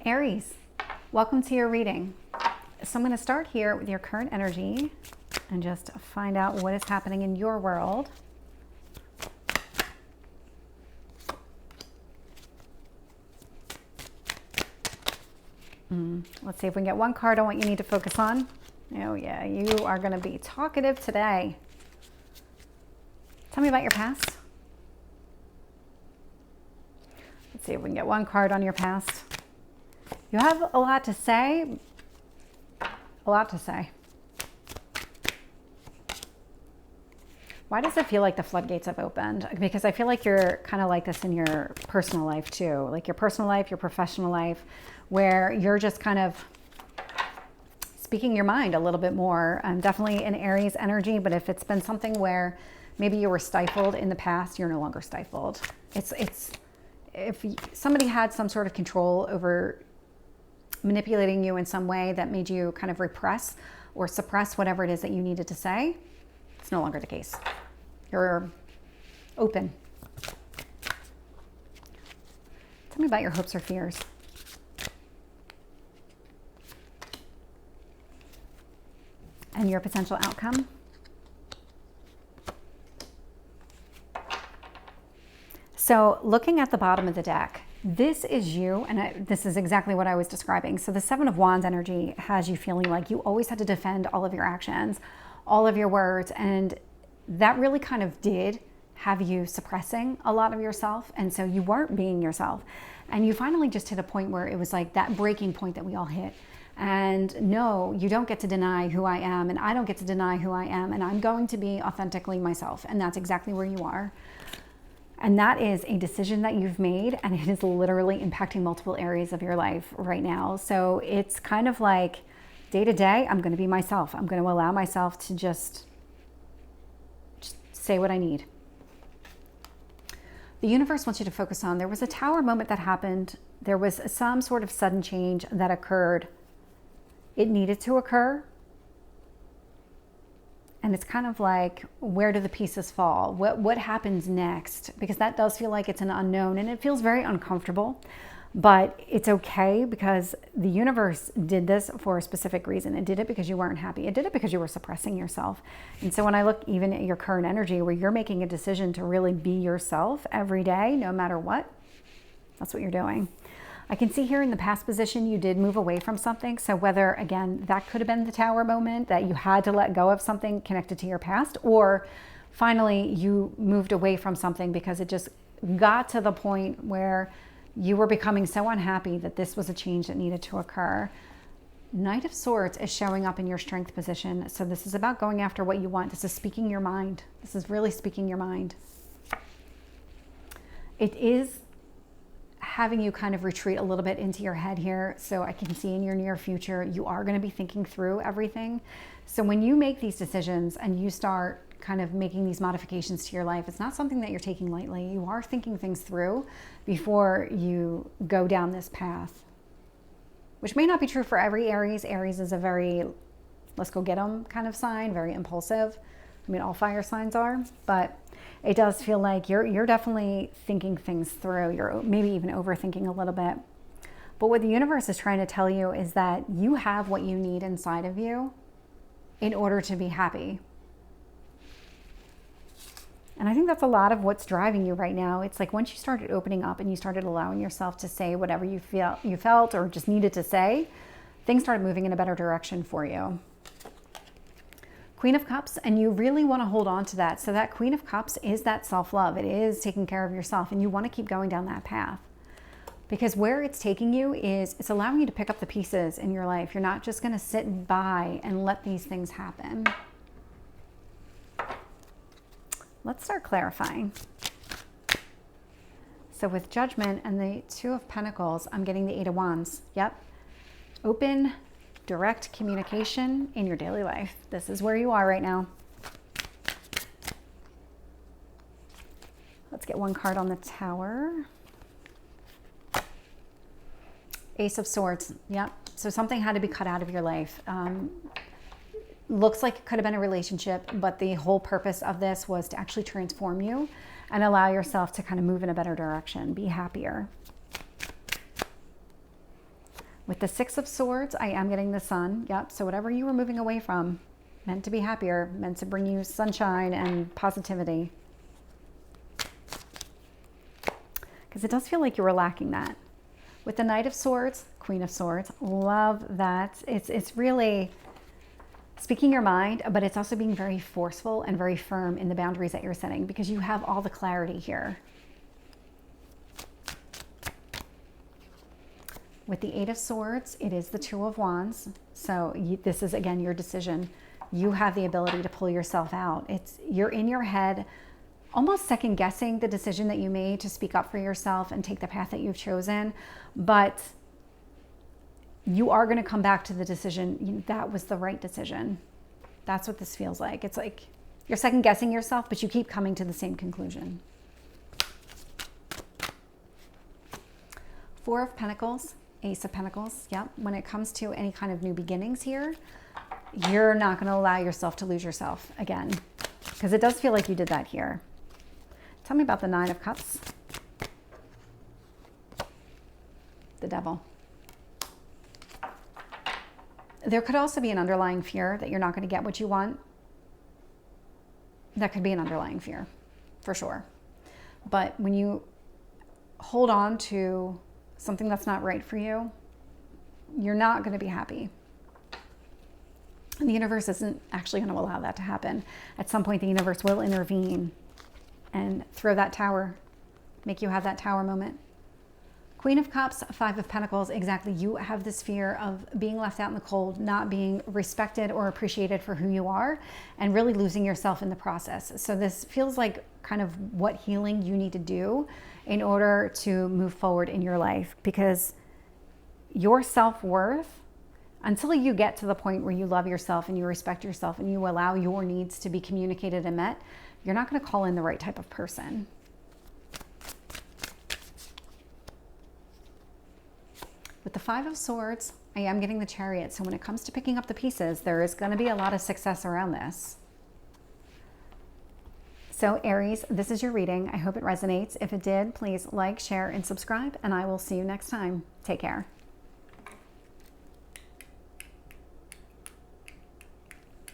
Aries, welcome to your reading. So I'm going to start here with your current energy and just find out what is happening in your world. Let's see if we can get one card on what you need to focus on. Oh yeah, you are going to be talkative today. Tell me about your past. Let's see if we can get one card on your past. You have a lot to say. A lot to say. Why does it feel like the floodgates have opened? Because I feel like you're kind of like this in your personal life too. Like your personal life, your professional life, where you're just kind of speaking your mind a little bit more. Definitely an Aries energy, but if it's been something where maybe you were stifled in the past, you're no longer stifled. It's if somebody had some sort of control over manipulating you in some way that made you kind of repress or suppress whatever it is that you needed to say, it's no longer the case. You're open. Tell me about your hopes or fears. And your potential outcome. So looking at the bottom of the deck, this is you, and this is exactly what I was describing. So the Seven of Wands energy has you feeling like you always had to defend all of your actions, all of your words, and that really kind of did have you suppressing a lot of yourself, and so you weren't being yourself. And you finally just hit a point where it was like that breaking point that we all hit. And no, you don't get to deny who I am, and I don't get to deny who I am, and I'm going to be authentically myself, and that's exactly where you are. And that is a decision that you've made, and it is literally impacting multiple areas of your life right now. So it's kind of like day to day, I'm going to be myself. I'm going to allow myself to just say what I need. The universe wants you to focus on, there was a tower moment that happened. There was some sort of sudden change that occurred. It needed to occur. And it's kind of like, where do the pieces fall? What happens next? Because that does feel like it's an unknown, and it feels very uncomfortable, but it's okay because the universe did this for a specific reason. It did it because you weren't happy. It did it because you were suppressing yourself. And so when I look even at your current energy, where you're making a decision to really be yourself every day, no matter what, that's what you're doing. I can see here in the past position, you did move away from something. So whether, again, that could have been the tower moment that you had to let go of something connected to your past, or finally you moved away from something because it just got to the point where you were becoming so unhappy that this was a change that needed to occur. Knight of Swords is showing up in your strength position. So this is about going after what you want. This is speaking your mind. This is really speaking your mind. It is having you kind of retreat a little bit into your head here. So I can see in your near future, you are going to be thinking through everything. So when you make these decisions and you start kind of making these modifications to your life, it's not something that you're taking lightly. You are thinking things through before you go down this path, which may not be true for every Aries. Aries is a very, let's go get them kind of sign, very impulsive. I mean, all fire signs are, but it does feel like you're definitely thinking things through. You're maybe even overthinking a little bit. But what the universe is trying to tell you is that you have what you need inside of you in order to be happy. And I think that's a lot of what's driving you right now. It's like once you started opening up and you started allowing yourself to say whatever you felt or just needed to say, things started moving in a better direction for you. Queen of Cups, and you really want to hold on to that. So that Queen of Cups is that self-love. It is taking care of yourself, and you want to keep going down that path. Because where it's taking you is it's allowing you to pick up the pieces in your life. You're not just going to sit by and let these things happen. Let's start clarifying. So with Judgment and the Two of Pentacles, I'm getting the Eight of Wands. Yep. Open, direct communication in your daily life. This is where you are right now. Let's get one card on the Tower. Ace of Swords. Yep. So something had to be cut out of your life. Looks like it could have been a relationship, but the whole purpose of this was to actually transform you and allow yourself to kind of move in a better direction, be happier. With the Six of Swords, I am getting the Sun. Yep, so whatever you were moving away from, meant to be happier, meant to bring you sunshine and positivity. Because it does feel like you were lacking that. With the Knight of Swords, Queen of Swords, love that. It's really speaking your mind, but it's also being very forceful and very firm in the boundaries that you're setting because you have all the clarity here. With the Eight of Swords, it is the Two of Wands. So this is, again, your decision. You have the ability to pull yourself out. You're in your head, almost second guessing the decision that you made to speak up for yourself and take the path that you've chosen. But you are going to come back to the decision. That was the right decision. That's what this feels like. It's like you're second guessing yourself, but you keep coming to the same conclusion. Four of Pentacles. Ace of Pentacles, yep. When it comes to any kind of new beginnings here, you're not going to allow yourself to lose yourself again, because it does feel like you did that here. Tell me about the Nine of Cups. The Devil. There could also be an underlying fear that you're not going to get what you want. That could be an underlying fear, for sure. But when you hold on to something that's not right for you, you're not going to be happy. And the universe isn't actually going to allow that to happen. At some point, the universe will intervene and throw that tower, make you have that tower moment. Queen of Cups, Five of Pentacles, exactly. You have this fear of being left out in the cold, not being respected or appreciated for who you are, and really losing yourself in the process. So this feels like kind of what healing you need to do in order to move forward in your life, because your self-worth, until you get to the point where you love yourself and you respect yourself and you allow your needs to be communicated and met, you're not going to call in the right type of person. With the Five of Swords, I am getting the Chariot. So when it comes to picking up the pieces, there is going to be a lot of success around this. So Aries, this is your reading. I hope it resonates. If it did, please like, share, and subscribe, and I will see you next time. Take care.